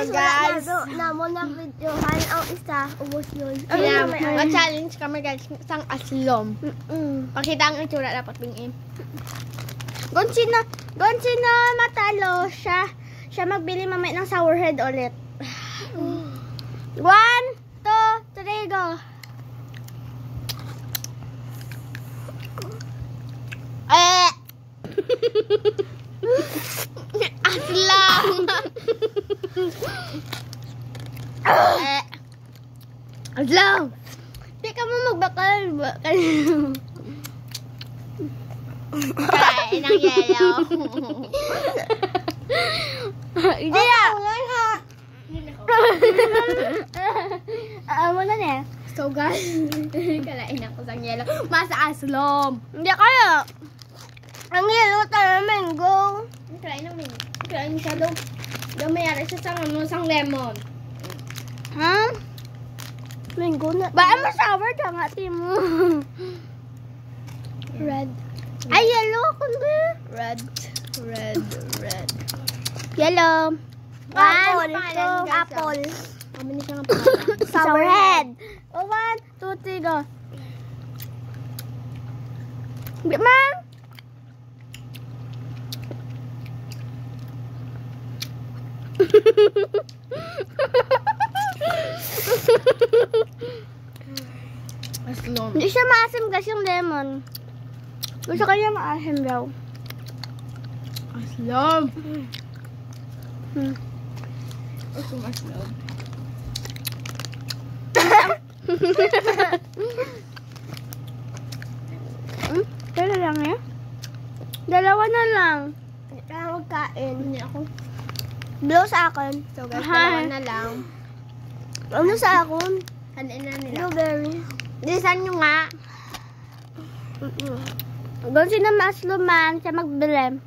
guys, guys. na mo na videohan ang isa, ubos yun. Ma-challenge kami guys, isang aslom. Pakita ang itsura dapat bingin. Kung sino matalo, siya magbili mamaya ng sour head ulit. 1, 2, 3, go. Aslam! Aslam! Di ka mo magbakal. Kain ng yellow. Hindi na. Mo na niya. So guys, kalain ako sa yellow. Masa aslom. Hindi kaya. Ang yellow tayo mango. Kalain namin. Kalain siya daw. Daw mayari siya sang lemon. Ha? Mango na. Ba, sour ka nga, Timo. Red. Ay, yellow ako na. Red. Yellow. Apple. 1, 2, apple. Kami ni siya nga pangalan. Sour head. 1, 2, 3, go. Hindi, ma'am. Aslom. Hindi siya maasim kasi yung lemon. Gusto ko niya maasim daw. Aslom. Aslom. Kaya lang eh. Dalawa na lang. Huwag kain. Hindi ako. Blow sa akin. So guys, dalawa na lang. Ano sa akin? Hanin na nila. Blueberry. Disan nyo nga. Kung sino mas luman, siya magbili.